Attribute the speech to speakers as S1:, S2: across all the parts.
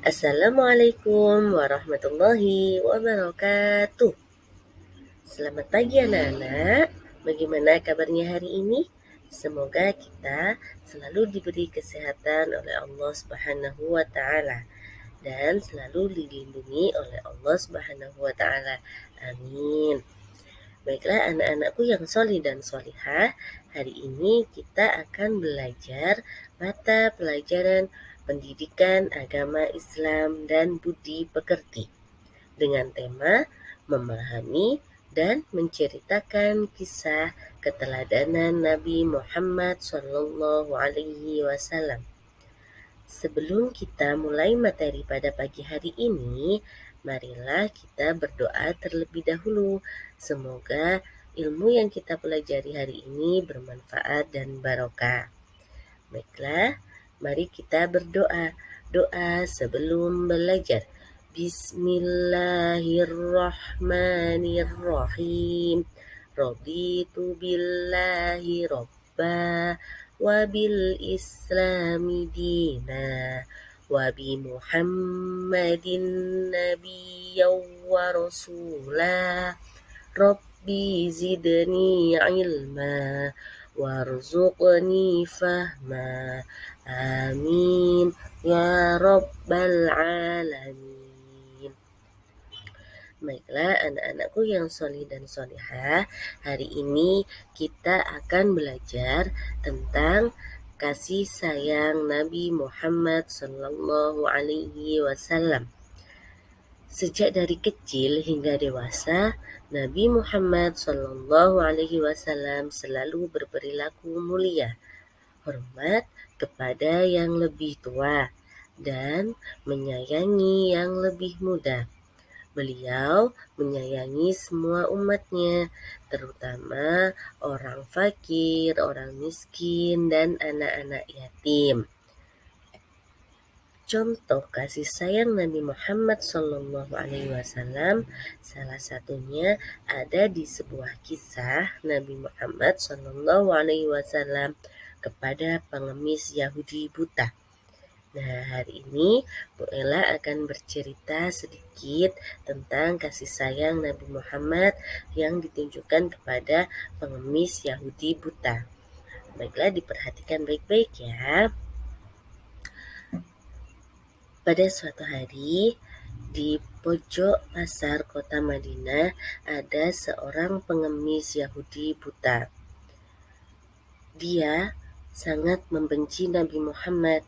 S1: Assalamualaikum warahmatullahi wabarakatuh. Selamat pagi anak-anak. Bagaimana kabarnya hari ini? Semoga kita selalu diberi kesehatan oleh Allah Subhanahu wa taala dan selalu dilindungi oleh Allah Subhanahu wa taala. Amin. Baiklah anak-anakku yang solih dan solihah, hari ini kita akan belajar mata pelajaran pendidikan agama Islam dan budi pekerti dengan tema memahami dan menceritakan kisah keteladanan Nabi Muhammad SAW. Sebelum kita mulai materi pada pagi hari ini, marilah kita berdoa terlebih dahulu. Semoga ilmu yang kita pelajari hari ini bermanfaat dan barokah. Baiklah, mari kita berdoa. Doa sebelum belajar. Bismillahirrahmanirrahim. Raditu billahi robba wa bil islami dina wa bi muhammadin nabiyyan wa rasula. Rabbi zidni ilma warzuqni fahma. Amin ya rabbal alamin. Baiklah anak-anakku yang solih dan solihah, hari ini kita akan belajar tentang kasih sayang Nabi Muhammad Sallallahu Alaihi Wasallam. Sejak dari kecil hingga dewasa, Nabi Muhammad Sallallahu Alaihi Wasallam selalu berperilaku mulia, hormat kepada yang lebih tua, dan menyayangi yang lebih muda. Beliau menyayangi semua umatnya, terutama orang fakir, orang miskin, dan anak-anak yatim. Contoh kasih sayang Nabi Muhammad SAW salah satunya ada di sebuah kisah Nabi Muhammad SAW kepada pengemis Yahudi buta. Nah, hari ini Bu Ella akan bercerita sedikit tentang kasih sayang Nabi Muhammad yang ditunjukkan kepada pengemis Yahudi buta. Baiklah, diperhatikan baik-baik ya. Pada suatu hari, di pojok pasar kota Madinah ada seorang pengemis Yahudi buta. Dia sangat membenci Nabi Muhammad.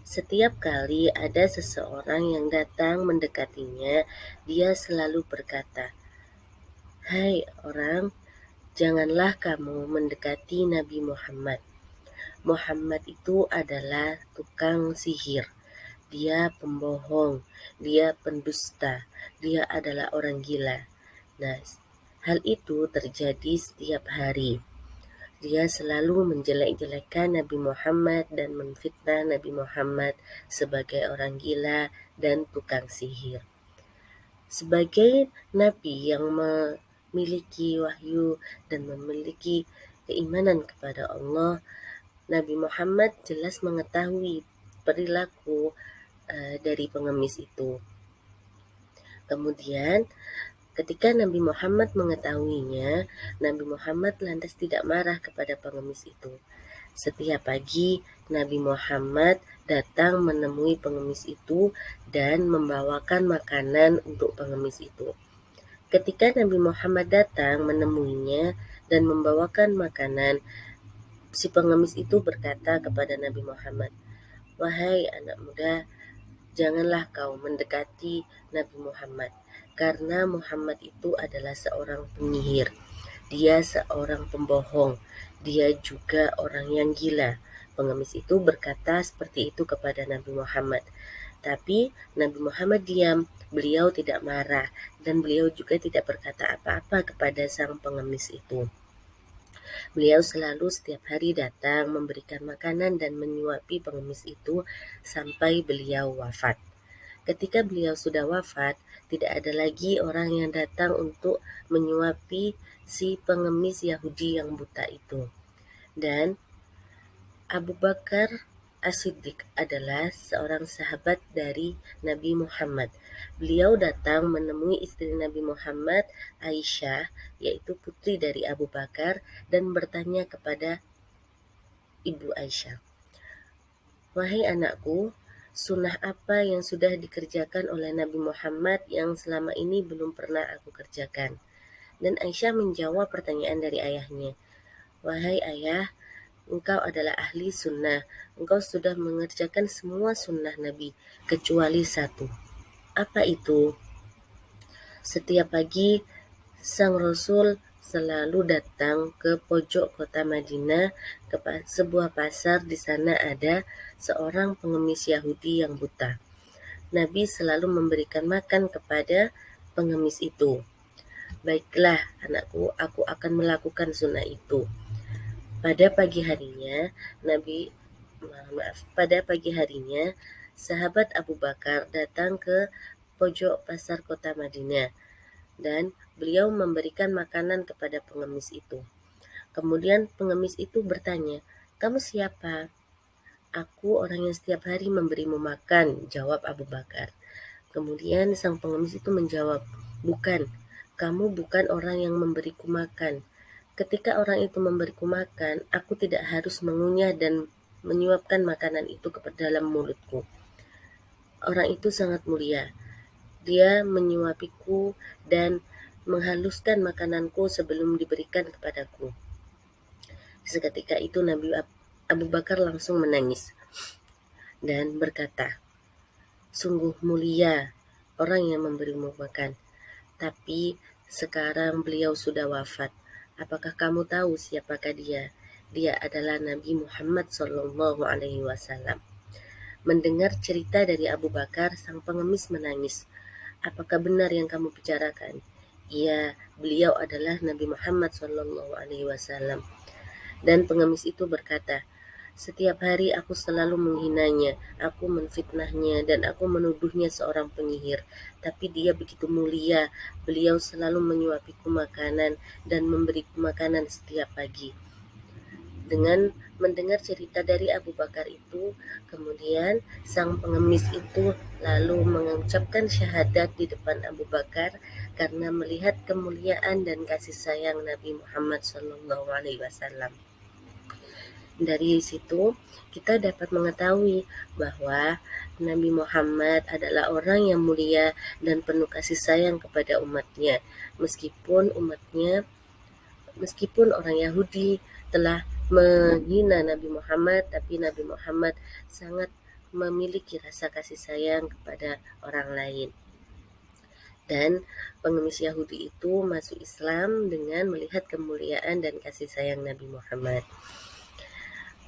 S1: Setiap kali ada seseorang yang datang mendekatinya, dia selalu berkata, "Hai orang, janganlah kamu mendekati Nabi Muhammad. Muhammad itu adalah tukang sihir. Dia pembohong, dia pendusta, dia adalah orang gila." Nah, hal itu terjadi setiap hari. Dia selalu menjelek-jelekan Nabi Muhammad dan menfitnah Nabi Muhammad sebagai orang gila dan tukang sihir. Sebagai Nabi yang memiliki wahyu dan memiliki keimanan kepada Allah, Nabi Muhammad jelas mengetahui perilaku dari pengemis itu. Kemudian ketika Nabi Muhammad mengetahuinya, Nabi Muhammad lantas tidak marah kepada pengemis itu. Setiap pagi, Nabi Muhammad datang menemui pengemis itu dan membawakan makanan untuk pengemis itu. Ketika Nabi Muhammad datang menemuinya dan membawakan makanan, si pengemis itu berkata kepada Nabi Muhammad, "Wahai anak muda, janganlah kau mendekati Nabi Muhammad, karena Muhammad itu adalah seorang penyihir. Dia seorang pembohong. Dia juga orang yang gila." Pengemis itu berkata seperti itu kepada Nabi Muhammad. Tapi Nabi Muhammad diam, beliau tidak marah, dan beliau juga tidak berkata apa-apa kepada sang pengemis itu. Beliau selalu setiap hari datang memberikan makanan dan menyuapi pengemis itu sampai beliau wafat. Ketika beliau sudah wafat, tidak ada lagi orang yang datang untuk menyuapi si pengemis Yahudi yang buta itu. Dan Abu Bakar As-Siddiq adalah seorang sahabat dari Nabi Muhammad. Beliau datang menemui istri Nabi Muhammad, Aisyah, yaitu putri dari Abu Bakar, dan bertanya kepada ibu Aisyah, "Wahai anakku, sunnah apa yang sudah dikerjakan oleh Nabi Muhammad yang selama ini belum pernah aku kerjakan?" Dan Aisyah menjawab pertanyaan dari ayahnya, "Wahai ayah, engkau adalah ahli sunnah. Engkau sudah mengerjakan semua sunnah Nabi, kecuali satu." "Apa itu?" "Setiap pagi, sang Rasul selalu datang ke pojok kota Madinah, ke sebuah pasar. Di sana ada seorang pengemis Yahudi yang buta. Nabi selalu memberikan makan kepada pengemis itu." "Baiklah, anakku, aku akan melakukan sunnah itu." Pada pagi harinya, pada pagi harinya, sahabat Abu Bakar datang ke pojok pasar kota Madinah dan beliau memberikan makanan kepada pengemis itu. Kemudian pengemis itu bertanya, "Kamu siapa?" "Aku orang yang setiap hari memberimu makan," jawab Abu Bakar. Kemudian sang pengemis itu menjawab, "Bukan, kamu bukan orang yang memberiku makan. Ketika orang itu memberiku makan, aku tidak harus mengunyah dan menyuapkan makanan itu ke dalam mulutku. Orang itu sangat mulia. Dia menyuapiku dan menghaluskan makananku sebelum diberikan kepadaku." Seketika itu Nabi Abu Bakar langsung menangis dan berkata, "Sungguh mulia orang yang memberimu makan, tapi sekarang beliau sudah wafat. Apakah kamu tahu siapakah dia? Dia adalah Nabi Muhammad SAW." Mendengar cerita dari Abu Bakar, sang pengemis menangis. "Apakah benar yang kamu bicarakan?" "Iya, beliau adalah Nabi Muhammad SAW." Dan pengemis itu berkata, "Setiap hari aku selalu menghinanya, aku menfitnahnya, dan aku menuduhnya seorang penyihir. Tapi dia begitu mulia, beliau selalu menyuapiku makanan dan memberiku makanan setiap pagi." Dengan mendengar cerita dari Abu Bakar itu, kemudian sang pengemis itu lalu mengucapkan syahadat di depan Abu Bakar karena melihat kemuliaan dan kasih sayang Nabi Muhammad SAW. Dari situ kita dapat mengetahui bahwa Nabi Muhammad adalah orang yang mulia dan penuh kasih sayang kepada umatnya. Meskipun orang Yahudi telah menghina Nabi Muhammad, tapi Nabi Muhammad sangat memiliki rasa kasih sayang kepada orang lain. Dan pengemis Yahudi itu masuk Islam dengan melihat kemuliaan dan kasih sayang Nabi Muhammad.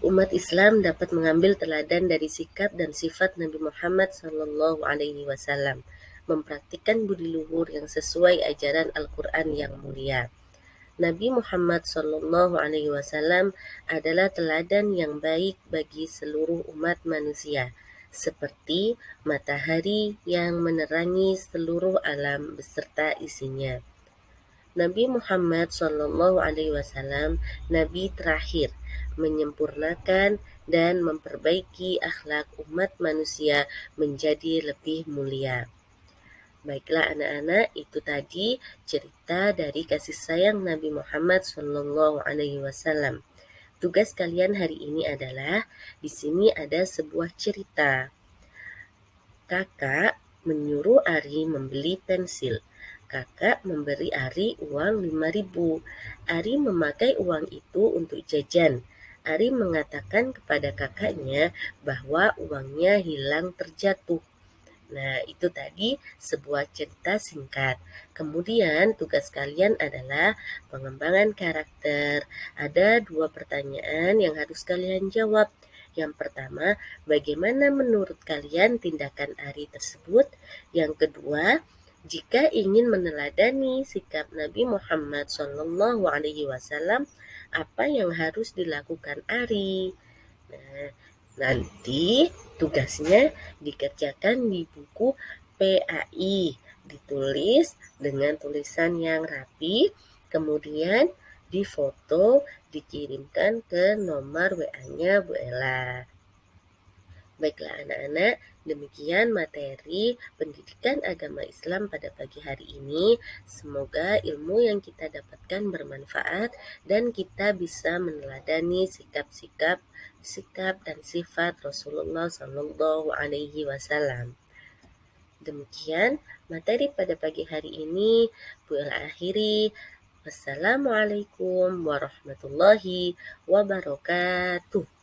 S1: Umat Islam dapat mengambil teladan dari sikap dan sifat Nabi Muhammad SAW, mempraktikkan budi luhur yang sesuai ajaran Al-Quran yang mulia. Nabi Muhammad SAW adalah teladan yang baik bagi seluruh umat manusia, seperti matahari yang menerangi seluruh alam beserta isinya. Nabi Muhammad SAW, Nabi terakhir, menyempurnakan dan memperbaiki akhlak umat manusia menjadi lebih mulia. Baiklah anak-anak, itu tadi cerita dari kasih sayang Nabi Muhammad SAW. Tugas kalian hari ini adalah, di sini ada sebuah cerita. Kakak menyuruh Ari membeli pensil. Kakak memberi Ari uang 5.000. Ari memakai uang itu untuk jajan. Ari mengatakan kepada kakaknya bahwa uangnya hilang terjatuh. Nah, itu tadi sebuah cerita singkat. Kemudian tugas kalian adalah pengembangan karakter. Ada 2 pertanyaan yang harus kalian jawab. Yang pertama, bagaimana menurut kalian tindakan Ari tersebut? Yang kedua, jika ingin meneladani sikap Nabi Muhammad SAW, apa yang harus dilakukan Ari? Nah, nanti tugasnya dikerjakan di buku PAI, ditulis dengan tulisan yang rapi, kemudian difoto, dikirimkan ke nomor WA-nya Bu Ella. Baiklah anak-anak, demikian materi pendidikan agama Islam pada pagi hari ini. Semoga ilmu yang kita dapatkan bermanfaat dan kita bisa meneladani sikap dan sifat Rasulullah Shallallahu Alaihi Wasallam. Demikian materi pada pagi hari ini. Bu El akhiri. Wassalamualaikum warahmatullahi wabarakatuh.